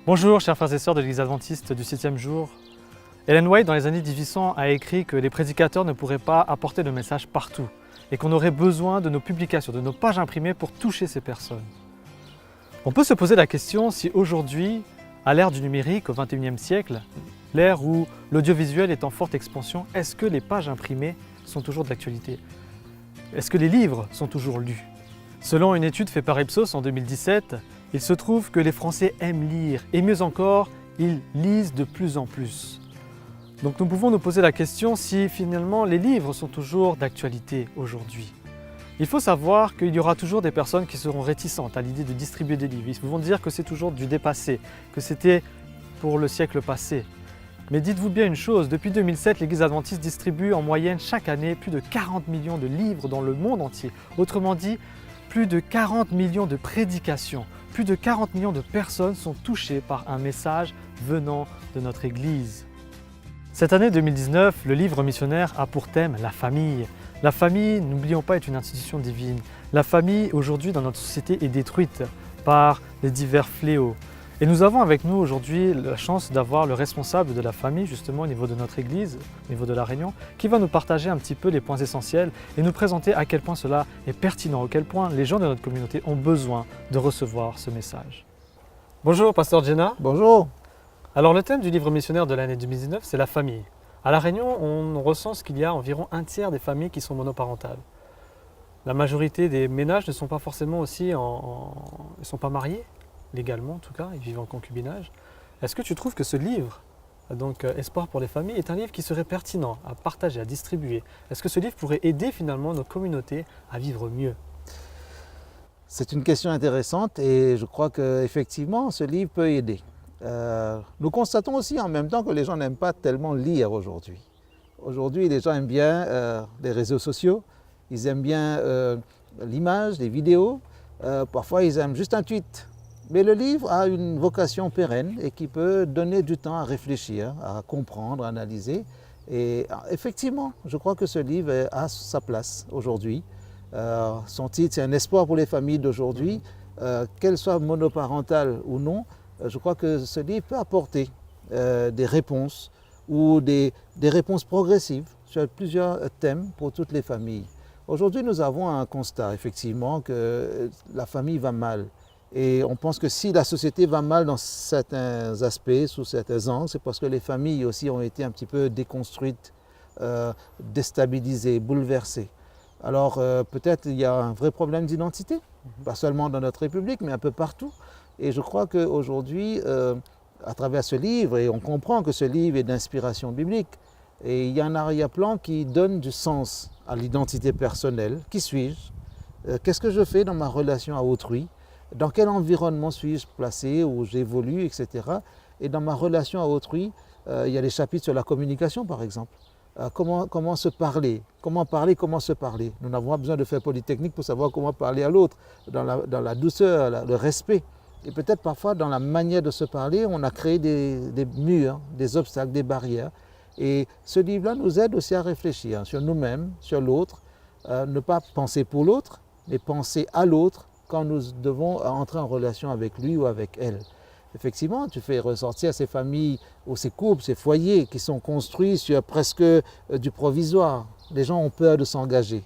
Bonjour chers frères et sœurs de l'Église adventiste du 7e jour. Ellen White dans les années 1800 a écrit que les prédicateurs ne pourraient pas apporter le message partout et qu'on aurait besoin de nos publications, de nos pages imprimées pour toucher ces personnes. On peut se poser la question si aujourd'hui, à l'ère du numérique au XXIe siècle, l'ère où l'audiovisuel est en forte expansion, est-ce que les pages imprimées sont toujours d'actualité? Est-ce que les livres sont toujours lus? Selon une étude faite par Ipsos en 2017, il se trouve que les Français aiment lire et mieux encore, ils lisent de plus en plus. Donc nous pouvons nous poser la question si finalement les livres sont toujours d'actualité aujourd'hui. Il faut savoir qu'il y aura toujours des personnes qui seront réticentes à l'idée de distribuer des livres. Ils vont dire que c'est toujours du dépassé, que c'était pour le siècle passé. Mais dites-vous bien une chose, depuis 2007, l'Église adventiste distribue en moyenne chaque année plus de 40 millions de livres dans le monde entier. Autrement dit, plus de 40 millions de prédications, plus de 40 millions de personnes sont touchées par un message venant de notre Église. Cette année 2019, le livre missionnaire a pour thème la famille. La famille, n'oublions pas, est une institution divine. La famille, aujourd'hui, dans notre société, est détruite par les divers fléaux. Et nous avons avec nous aujourd'hui la chance d'avoir le responsable de la famille, justement au niveau de notre Église, au niveau de La Réunion, qui va nous partager un petit peu les points essentiels et nous présenter à quel point cela est pertinent, à quel point les gens de notre communauté ont besoin de recevoir ce message. Bonjour, pasteur Jenna. Bonjour. Alors le thème du livre missionnaire de l'année 2019, c'est la famille. À La Réunion, on recense qu'il y a environ un tiers des familles qui sont monoparentales. La majorité des ménages ne sont pas forcément aussi ils sont pas mariés, légalement en tout cas, ils vivent en concubinage. Est-ce que tu trouves que ce livre, donc Espoir pour les familles, est un livre qui serait pertinent à partager, à distribuer? Est-ce que ce livre pourrait aider finalement nos communautés à vivre mieux? C'est une question intéressante et je crois qu'effectivement ce livre peut aider. Nous constatons aussi en même temps que les gens n'aiment pas tellement lire aujourd'hui. Aujourd'hui, les gens aiment bien les réseaux sociaux, ils aiment bien l'image, les vidéos, parfois ils aiment juste un tweet. Mais le livre a une vocation pérenne et qui peut donner du temps à réfléchir, à comprendre, à analyser. Et effectivement, je crois que ce livre a sa place aujourd'hui. Son titre, c'est un espoir pour les familles d'aujourd'hui, qu'elles soient monoparentales ou non. Je crois que ce livre peut apporter des réponses ou des réponses progressives sur plusieurs thèmes pour toutes les familles. Aujourd'hui, nous avons un constat, effectivement, que la famille va mal. Et on pense que si la société va mal dans certains aspects, sous certains angles, c'est parce que les familles aussi ont été un petit peu déconstruites, déstabilisées, bouleversées. Alors peut-être il y a un vrai problème d'identité, pas seulement dans notre République, mais un peu partout. Et je crois qu'aujourd'hui, à travers ce livre, et on comprend que ce livre est d'inspiration biblique, et il y a un arrière-plan qui donne du sens à l'identité personnelle. Qui suis-je? Qu'est-ce que je fais dans ma relation à autrui? Dans quel environnement suis-je placé, où j'évolue, etc. Et dans ma relation à autrui, il y a des chapitres sur la communication, par exemple. Comment se parler? Comment parler, comment se parler? Nous n'avons pas besoin de faire Polytechnique pour savoir comment parler à l'autre, dans la douceur, le respect. Et peut-être parfois, dans la manière de se parler, on a créé des murs, des obstacles, des barrières. Et ce livre-là nous aide aussi à réfléchir sur nous-mêmes, sur l'autre, ne pas penser pour l'autre, mais penser à l'autre quand nous devons entrer en relation avec lui ou avec elle. Effectivement, tu fais ressortir ces familles ou ces couples, ces foyers qui sont construits sur presque du provisoire. Les gens ont peur de s'engager,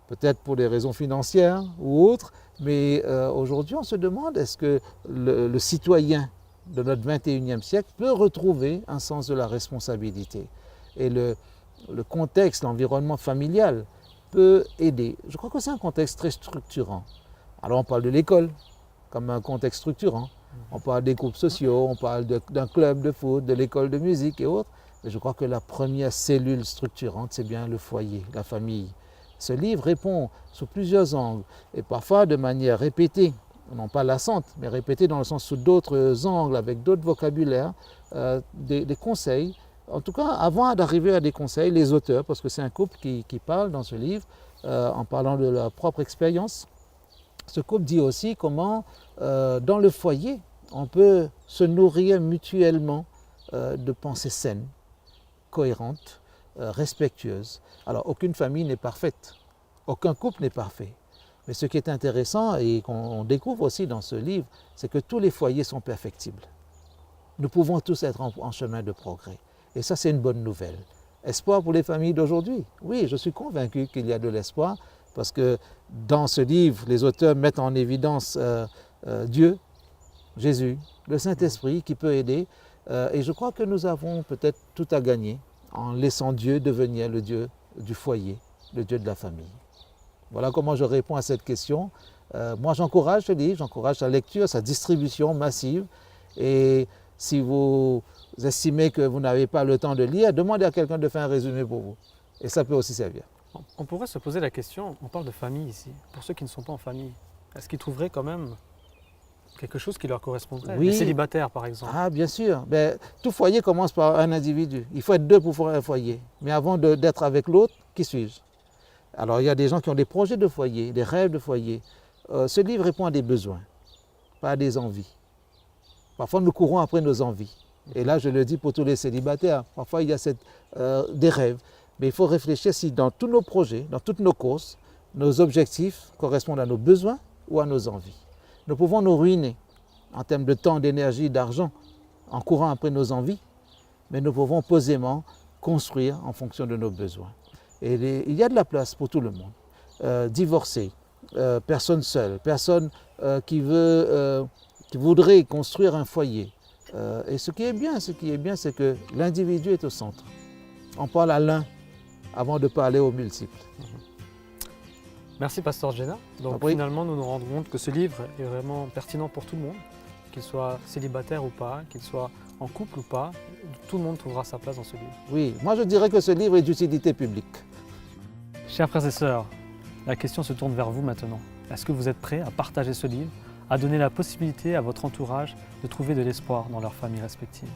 peut-être pour des raisons financières ou autres, mais aujourd'hui on se demande est-ce que le citoyen de notre 21e siècle peut retrouver un sens de la responsabilité. Et le contexte, l'environnement familial peut aider. Je crois que c'est un contexte très structurant. Alors on parle de l'école comme un contexte structurant. On parle des groupes sociaux, on parle d'un club de foot, de l'école de musique et autres. Mais je crois que la première cellule structurante, c'est bien le foyer, la famille. Ce livre répond sous plusieurs angles et parfois de manière répétée, non pas lassante, mais répétée dans le sens sous d'autres angles, avec d'autres vocabulaires, des conseils. En tout cas, avant d'arriver à des conseils, les auteurs, parce que c'est un couple qui parle dans ce livre, en parlant de leur propre expérience, ce couple dit aussi comment, dans le foyer, on peut se nourrir mutuellement de pensées saines, cohérentes, respectueuses. Alors, aucune famille n'est parfaite, aucun couple n'est parfait. Mais ce qui est intéressant et qu'on découvre aussi dans ce livre, c'est que tous les foyers sont perfectibles. nous pouvons tous être en chemin de progrès. Et ça, c'est une bonne nouvelle. Espoir pour les familles d'aujourd'hui. Oui, je suis convaincu qu'il y a de l'espoir parce que dans ce livre, les auteurs mettent en évidence Dieu, Jésus, le Saint-Esprit qui peut aider. Et je crois que nous avons peut-être tout à gagner en laissant Dieu devenir le Dieu du foyer, le Dieu de la famille. Voilà comment je réponds à cette question. Moi, j'encourage ce livre, j'encourage sa lecture, sa distribution massive. Et si vous estimez que vous n'avez pas le temps de lire, demandez à quelqu'un de faire un résumé pour vous. Et ça peut aussi servir. On pourrait se poser la question, on parle de famille ici, pour ceux qui ne sont pas en famille, est-ce qu'ils trouveraient quand même quelque chose qui leur correspondrait? Oui. Les célibataires par exemple. Ah, bien sûr. Ben, tout foyer commence par un individu. Il faut être deux pour faire un foyer. Mais avant d'être avec l'autre, qui suis-je? Alors, il y a des gens qui ont des projets de foyer, des rêves de foyer. Ce livre répond à des besoins, pas à des envies. Parfois, nous courons après nos envies. Et là, je le dis pour tous les célibataires. Parfois, il y a des rêves. Mais il faut réfléchir si dans tous nos projets, dans toutes nos courses, nos objectifs correspondent à nos besoins ou à nos envies. Nous pouvons nous ruiner en termes de temps, d'énergie, d'argent, en courant après nos envies, mais nous pouvons posément construire en fonction de nos besoins. Et il y a de la place pour tout le monde. Divorcé, personne seule, personne qui voudrait construire un foyer. Et ce qui est bien, c'est que l'individu est au centre. On parle à l'un avant de parler aux multiples. Merci Pasteur Djena. Donc Oui. finalement, nous nous rendons compte que ce livre est vraiment pertinent pour tout le monde, qu'il soit célibataire ou pas, qu'il soit en couple ou pas, tout le monde trouvera sa place dans ce livre. Oui, moi je dirais que ce livre est d'utilité publique. Chers frères et sœurs, la question se tourne vers vous maintenant. Est-ce que vous êtes prêts à partager ce livre, à donner la possibilité à votre entourage de trouver de l'espoir dans leur famille respective?